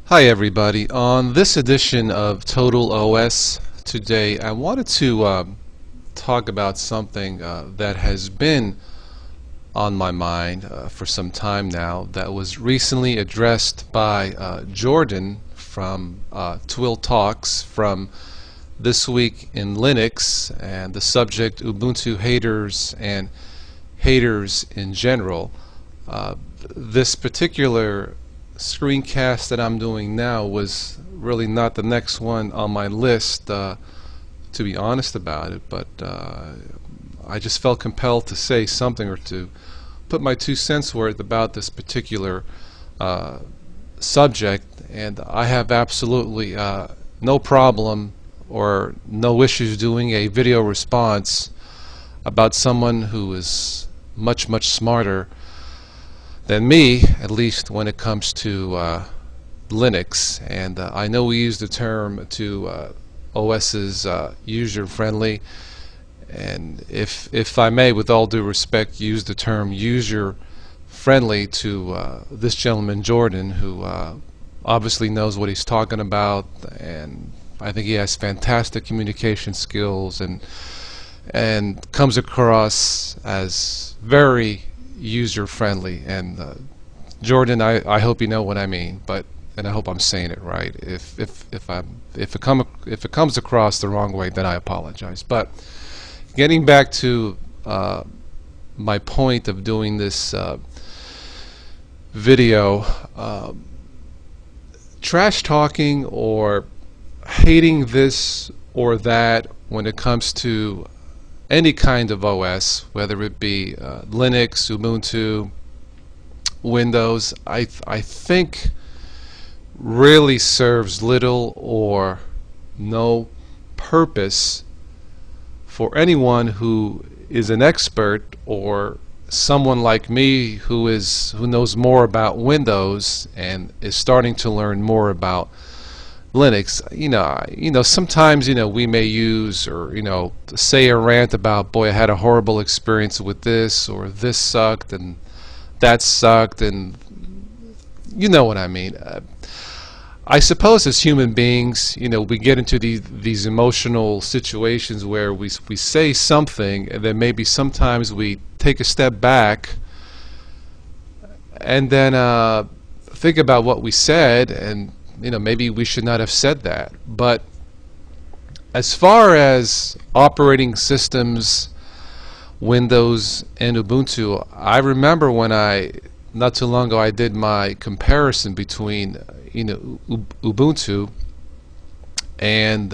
Hi everybody. On this edition of Total OS today, I wanted to talk about something that has been on my mind for some time now, that was recently addressed by Jordan from TWIL Talks from This Week in Linux, and the subject Ubuntu haters and haters in general. This particular screencast that I'm doing now was really not the next one on my list, to be honest about it, but I just felt compelled to say something or to put my 2 cents worth about this particular subject, and I have absolutely no problem or no issues doing a video response about someone who is much smarter than me, at least when it comes to Linux. And I know we use the term to OS's user-friendly, and if I may, with all due respect, use the term user-friendly to this gentleman Jordan, who obviously knows what he's talking about, and I think he has fantastic communication skills and comes across as very user-friendly. And Jordan, I hope you know what I mean, and I hope I'm saying it right. If it comes across the wrong way, then I apologize. But getting back to my point of doing this video, trash talking or hating this or that when it comes to any kind of OS, whether it be Linux, Ubuntu, Windows, I think really serves little or no purpose for anyone who is an expert, or someone like me who knows more about Windows and is starting to learn more about Linux. Sometimes we may use or say a rant about, boy, I had a horrible experience with this, or this sucked and that sucked, and you know what I mean. I suppose as human beings, we get into these emotional situations where we say something, and then maybe sometimes we take a step back and then think about what we said, and maybe we should not have said that. But as far as operating systems, Windows and Ubuntu, I remember when not too long ago, I did my comparison between Ubuntu and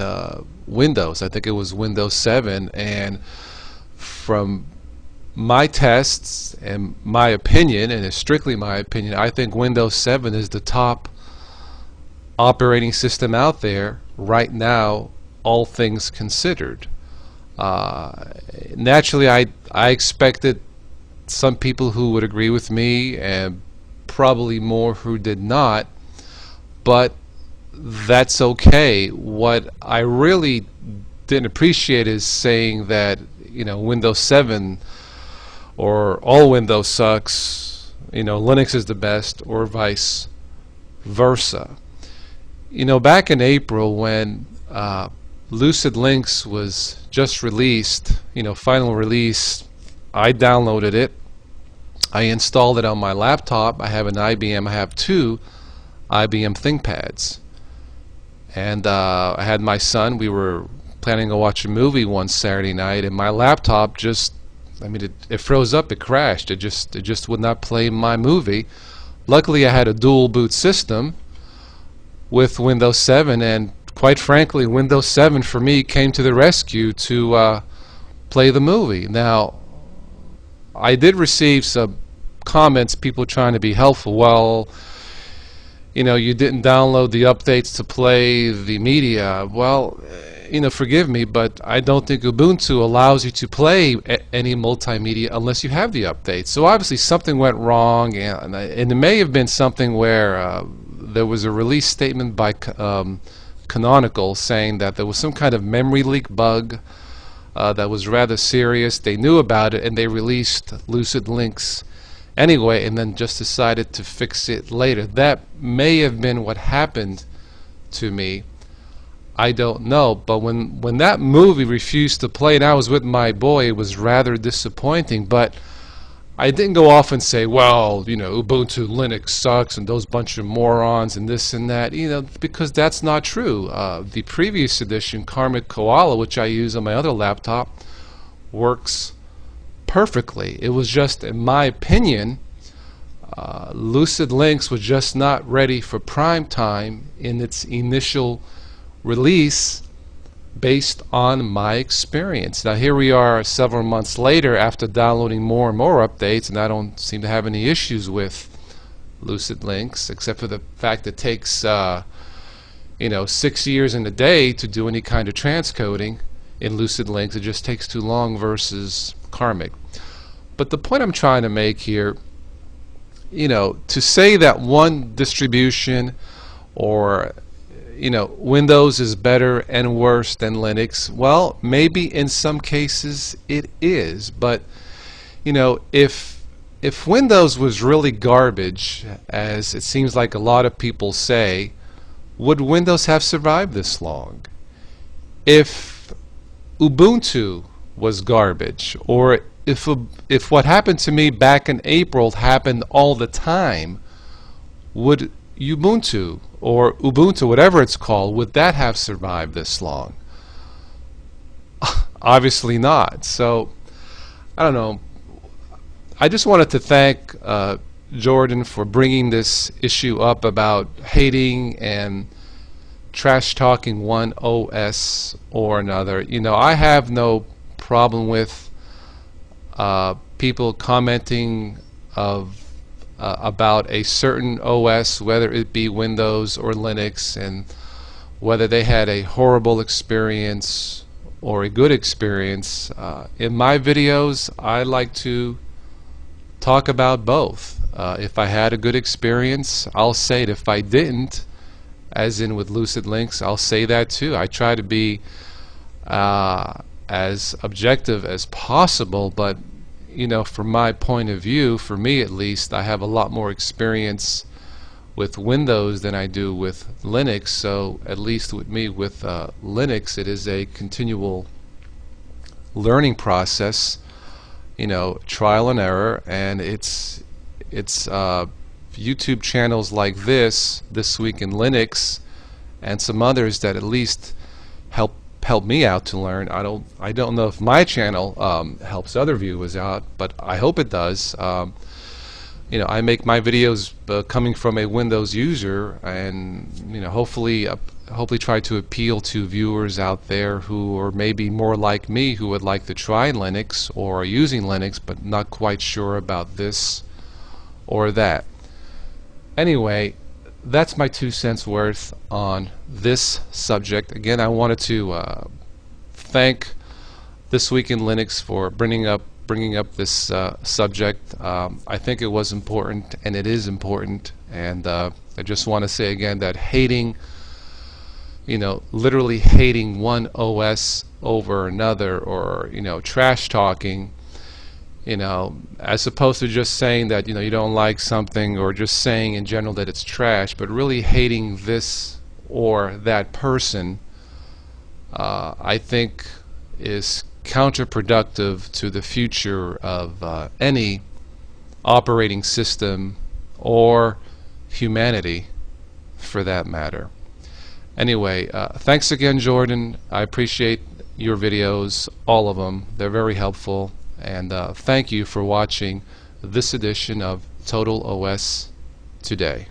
Windows. I think it was Windows 7, and from my tests and my opinion, and it's strictly my opinion, I think Windows 7 is the top operating system out there right now, all things considered. Naturally, I expected some people who would agree with me, and probably more who did not, but that's okay. What I really didn't appreciate is saying that Windows 7 or all Windows sucks, Linux is the best, or vice versa. Back in April, when Lucid Linux was just released, final release, I downloaded it. I installed it on my laptop. I have an IBM. I have two IBM ThinkPads, and I had my son. We were planning to watch a movie one Saturday night, and my laptop it froze up. It crashed. It just would not play my movie. Luckily, I had a dual boot system with Windows 7, and quite frankly, Windows 7 for me came to the rescue to play the movie. Now, I did receive some comments, people trying to be helpful. Well, you didn't download the updates to play the media. Well, forgive me, but I don't think Ubuntu allows you to play any multimedia unless you have the updates. So obviously something went wrong, and it may have been something where there was a release statement by Canonical saying that there was some kind of memory leak bug that was rather serious. They knew about it, and they released Lucid Linux anyway and then just decided to fix it later. That may have been what happened to me. I don't know. But when that movie refused to play and I was with my boy, it was rather disappointing. But I didn't go off and say, well, Ubuntu Linux sucks and those bunch of morons and this and that, because that's not true. The previous edition, Karmic Koala, which I use on my other laptop, works perfectly. It was just, in my opinion, Lucid Linux was just not ready for prime time in its initial release based on my experience. Now here we are several months later after downloading more and more updates, and I don't seem to have any issues with Lucid Linux except for the fact it takes 6 years and a day to do any kind of transcoding in Lucid Linux. It just takes too long versus Karmic. But the point I'm trying to make here, to say that one distribution or Windows is better and worse than Linux, well, maybe in some cases it is, but if Windows was really garbage, as it seems like a lot of people say, would Windows have survived this long? If Ubuntu was garbage, or if what happened to me back in April happened all the time, would Ubuntu, whatever it's called, would that have survived this long? Obviously not. So, I don't know. I just wanted to thank Jordan for bringing this issue up about hating and trash talking one OS or another. I have no problem with people commenting about a certain OS, whether it be Windows or Linux, and whether they had a horrible experience or a good experience. In my videos, I like to talk about both. If I had a good experience, I'll say it. If I didn't, as in with Lucid Linux, I'll say that too. I try to be as objective as possible, but from my point of view, for me at least, I have a lot more experience with Windows than I do with Linux. So at least with me, with Linux, it is a continual learning process, trial and error, and it's YouTube channels like this Week in Linux, and some others that at least help me out to learn. I don't know if my channel helps other viewers out, but I hope it does. I make my videos coming from a Windows user, and hopefully try to appeal to viewers out there who are maybe more like me, who would like to try Linux or are using Linux but not quite sure about this or that. Anyway, that's my 2 cents worth on this subject. Again, I wanted to thank This Week in Linux for bringing up this subject. I think it was important, and it is important, and I just want to say again that hating, literally hating one OS over another, or trash talking, as opposed to just saying that you don't like something, or just saying in general that it's trash, but really hating this or that person, I think is counterproductive to the future of any operating system or humanity for that matter. Anyway, thanks again, Jordan. I appreciate your videos, all of them. They're very helpful. And thank you for watching this edition of Total OS Today.